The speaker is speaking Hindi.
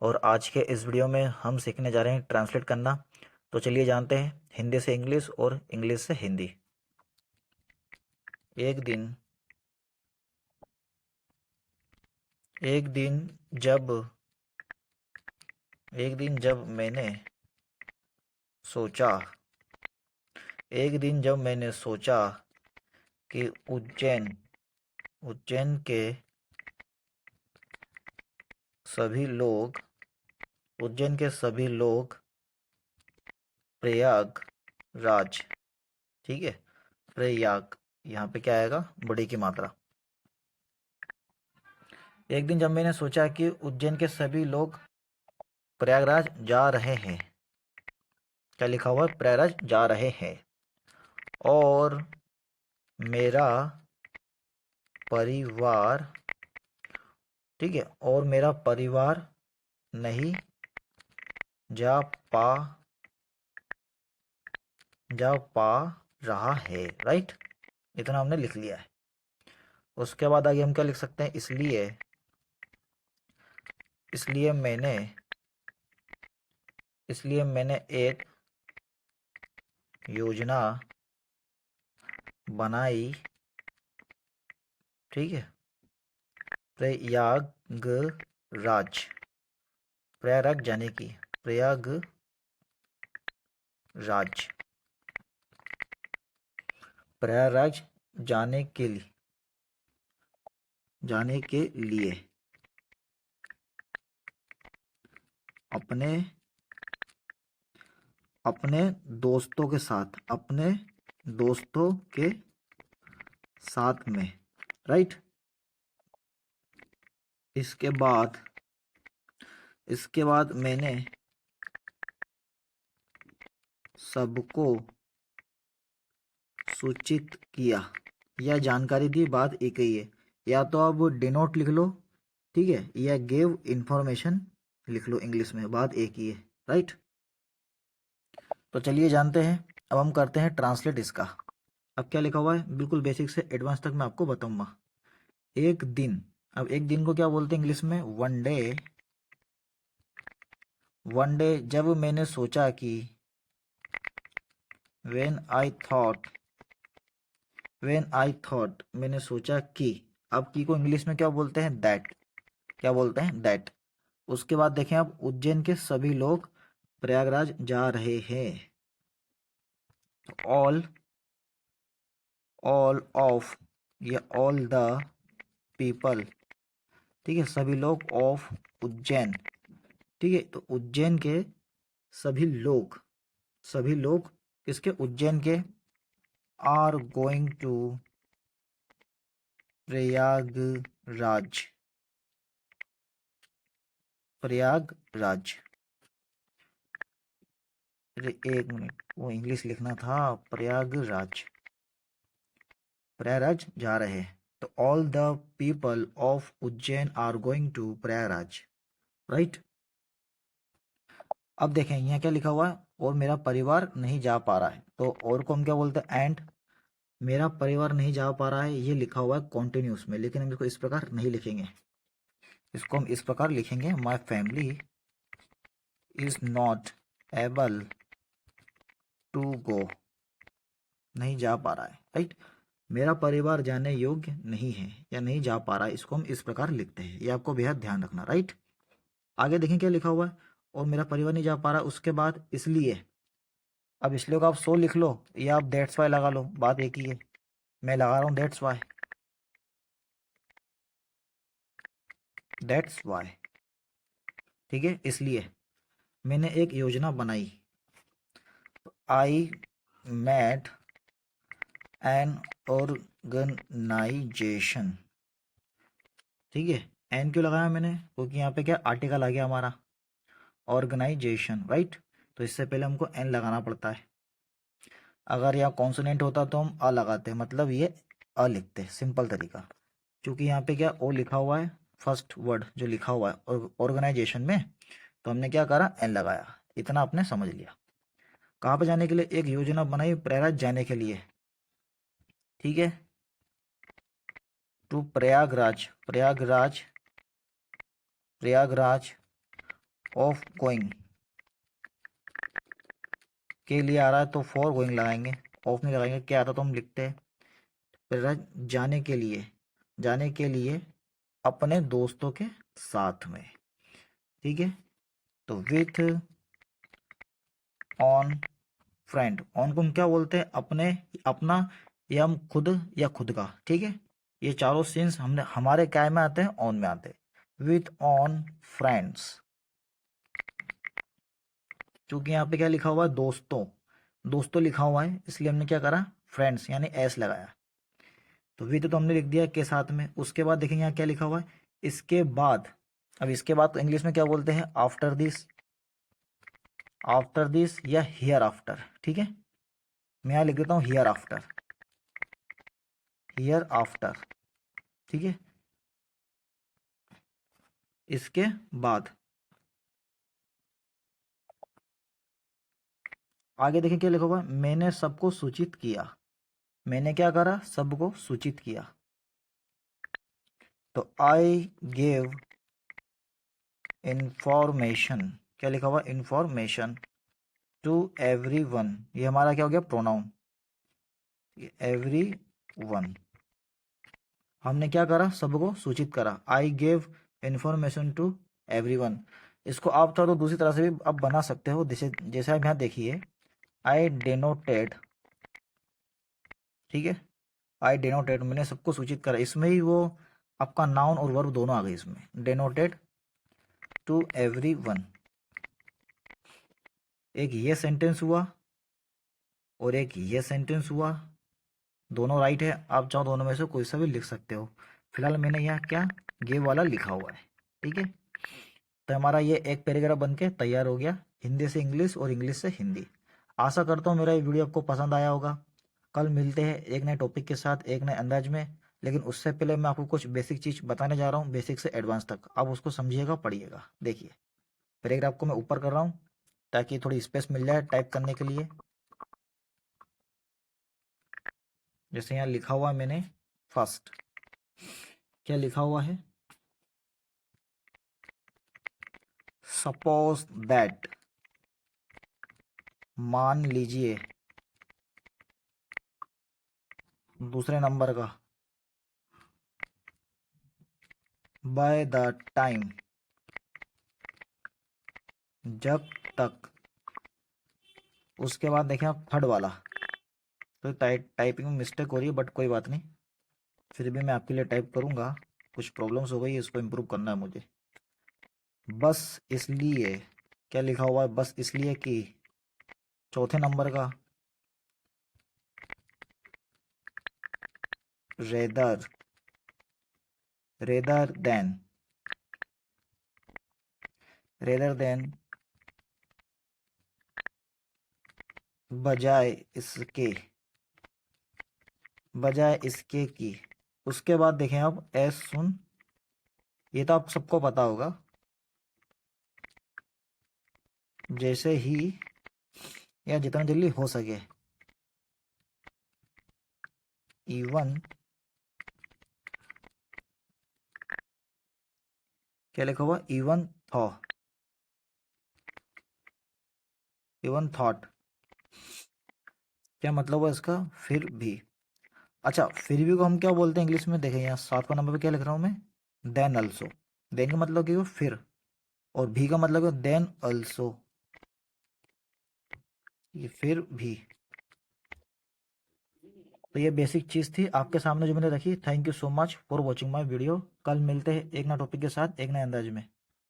और आज के इस वीडियो में हम सीखने जा रहे हैं ट्रांसलेट करना। तो चलिए जानते हैं हिंदी से इंग्लिश और इंग्लिश से हिंदी। एक दिन एक दिन जब एक दिन जब मैंने सोचा एक दिन जब मैंने सोचा कि उज्जैन के सभी लोग उज्जैन के सभी लोग प्रयागराज, ठीक है, प्रयाग, यहाँ पे क्या आएगा, बड़ी की मात्रा। एक दिन जब मैंने सोचा कि उज्जैन के सभी लोग प्रयागराज जा रहे हैं, क्या लिखा हुआ है, प्रयागराज जा रहे हैं, और मेरा परिवार, ठीक है, और मेरा परिवार नहीं जा पा जा पा रहा है। राइट, इतना हमने लिख लिया है। उसके बाद आगे हम क्या लिख सकते हैं, इसलिए इसलिए मैंने इसलिए मैंने एक योजना बनाई, ठीक है, प्रयागराज प्रयागराज जाने की, प्रयागराज प्रयागराज जाने के लिए अपने अपने दोस्तों के साथ में। राइट, इसके बाद मैंने सबको सूचित किया या जानकारी दी, बात एक ही है। या तो आप डिनोट लिख लो, ठीक है, या गिव इंफॉर्मेशन लिख लो, इंग्लिश में बात एक ही है। राइट, तो चलिए जानते हैं। अब हम करते हैं ट्रांसलेट इसका। अब क्या लिखा हुआ है, बिल्कुल बेसिक से एडवांस तक मैं आपको बताऊंगा। एक दिन, अब एक दिन को क्या बोलते हैं इंग्लिश में, वन डे। जब मैंने सोचा कि, व्हेन आई थॉट, मैंने सोचा कि। अब की को इंग्लिश में क्या बोलते हैं, दैट, क्या बोलते हैं, दैट। उसके बाद देखें अब, उज्जैन के सभी लोग प्रयागराज जा रहे हैं। ऑल ऑल ऑफ या ऑल द पीपल, ठीक है, सभी लोग ऑफ उज्जैन, ठीक है, तो उज्जैन के सभी लोग किसके, उज्जैन के, are going to Prayagraj Prayagraj अरे एक मिनट, वो इंग्लिश लिखना था, प्रयागराज जा रहे हैं। तो all the people of Ujjain are going to Prayagraj. Right, अब देखें यहाँ क्या लिखा हुआ है, और मेरा परिवार नहीं जा पा रहा है। तो और को हम क्या बोलते हैं, एंड। मेरा परिवार नहीं जा पा रहा है, ये लिखा हुआ है कॉन्टिन्यूस में, लेकिन हम इसको इस प्रकार नहीं लिखेंगे। इसको हम इस प्रकार लिखेंगे, my family is not able to go, नहीं जा पा रहा है। राइट, मेरा परिवार जाने योग्य नहीं है या नहीं जा पा रहा है, इसको हम इस प्रकार लिखते हैं। ये आपको बेहद ध्यान रखना। राइट, आगे देखें क्या लिखा हुआ है, और मेरा परिवार नहीं जा पा रहा, उसके बाद इसलिए। अब इसलिए को आप सो लिख लो या आप दैट्स वाई लगा लो, बात एक ही है। मैं लगा रहा हूँ दैट्स वाई, ठीक है। इसलिए मैंने एक योजना बनाई, आई मेड एन ऑर्गेनाइजेशन, ठीक है। एन क्यों लगाया मैंने, क्योंकि यहाँ पे क्या आर्टिकल आ गया हमारा, ऑर्गेनाइजेशन। राइट, तो इससे पहले हमको एन लगाना पड़ता है। अगर यहाँ कॉन्सोनेंट होता तो हम अ लगाते, मतलब ये अ लिखते, सिंपल तरीका। क्योंकि यहाँ पे क्या ओ लिखा हुआ है, फर्स्ट वर्ड जो लिखा हुआ है ऑर्गेनाइजेशन में, तो हमने क्या करा, एन लगाया। इतना आपने समझ लिया। कहाँ पे जाने के लिए, एक योजना बनाई प्रयागराज जाने के लिए, ठीक है, to Prayagraj Prayagraj of going के लिए आ रहा है तो फॉर गोइंग लगाएंगे, ऑफ नहीं लगाएंगे, क्या आता तो हम लिखते हैं। फिर रहा जाने के लिए, जाने के लिए अपने दोस्तों के साथ में, ठीक है। तो विथ ऑन फ्रेंड, ऑन को हम क्या बोलते हैं, अपने, अपना, या हम खुद या खुद का, ठीक है। ये चारों सीन्स हमने हमारे क्या में आते हैं, ऑन में आते हैं। विथ ऑन फ्रेंड्स, क्योंकि यहाँ पे क्या लिखा हुआ है, दोस्तों, दोस्तों लिखा हुआ है, इसलिए हमने क्या करा, फ्रेंड्स यानी एस लगाया। तो विद तो हमने लिख दिया के साथ में। उसके बाद देखेंगे यहाँ क्या लिखा हुआ है, इसके बाद। अब इसके बाद तो इंग्लिश में क्या बोलते हैं, आफ्टर दिस, आफ्टर दिस या हियर आफ्टर, ठीक है। मैं यहाँ लिख देता हूँ हियर आफ्टर, हियर आफ्टर, ठीक है। इसके बाद आगे देखें क्या लिखा हुआ है, मैंने सबको सूचित किया, मैंने क्या करा, सबको सूचित किया। तो आई गेव इंफॉर्मेशन, क्या लिखा हुआ, इंफॉर्मेशन टू एवरी वन, ये हमारा क्या हो गया, प्रोनाउन, एवरी वन। हमने क्या करा, सबको सूचित करा, I gave information to everyone. इसको आप चाहो तो दूसरी तरह से भी आप बना सकते हो, जैसे जैसे आप यहाँ देखिए, आई डेनोटेड, ठीक है, आई डेनोटेड, मैंने सबको सूचित करा, इसमें ही वो आपका नाउन और वर्ब दोनों आ गए इसमें, डेनोटेड टू एवरी वन। एक ये सेंटेंस हुआ और एक ये सेंटेंस हुआ, दोनों राइट है, आप चाहो दोनों में से कोई सा भी लिख सकते हो। फिलहाल मैंने यहाँ क्या, गिव वाला लिखा हुआ है, ठीक है। तो हमारा ये एक पैराग्राफ बन के तैयार हो गया, हिंदी से इंग्लिश और इंग्लिश से हिंदी। आशा करता हूँ मेरा ये वीडियो आपको पसंद आया होगा। कल मिलते हैं एक नए टॉपिक के साथ, एक नए अंदाज में। लेकिन उससे पहले मैं आपको कुछ बेसिक चीज़ बताने जा रहा हूँ, बेसिक से एडवांस तक, आप उसको समझिएगा, पढ़िएगा। देखिए पैराग्राफ को मैं ऊपर कर रहा हूँ ताकि थोड़ी स्पेस मिल जाए टाइप करने के लिए। जैसे यहाँ लिखा हुआ है मैंने, फर्स्ट क्या लिखा हुआ है, सपोज दैट, मान लीजिए। दूसरे नंबर का, बाय द टाइम, जब तक। उसके बाद देखें आप थर्ड वाला, तो टाइपिंग में मिस्टेक हो रही है, बट कोई बात नहीं, फिर भी मैं आपके लिए टाइप करूँगा। कुछ प्रॉब्लम्स हो गई है, इसको इम्प्रूव करना है मुझे। बस इसलिए, क्या लिखा हुआ है, बस इसलिए कि। चौथे नंबर का, rather, rather than, rather than, बजाय इसके, बजाय इसके की। उसके बाद देखें आप, एज सुन, ये तो आप सबको पता होगा, जैसे ही या जितना जल्दी हो सके। इवन, क्या लिखा हुआ, इवन थॉ, इवन थॉट, क्या मतलब है इसका, फिर भी। अच्छा, फिर भी को हम क्या बोलते हैं इंग्लिश में, देखें यहाँ 7वां नंबर पे क्या लिख रहा हूँ मैं, देन अल्सो। देन का मतलब क्या है, फिर, और भी का मतलब है देन अल्सो, ये फिर भी। तो ये बेसिक चीज़ थी आपके सामने जो मैंने रखी। Thank you so much for watching my video. कल मिलते हैं एक नए टॉपिक के साथ, एक नए अंदाज में।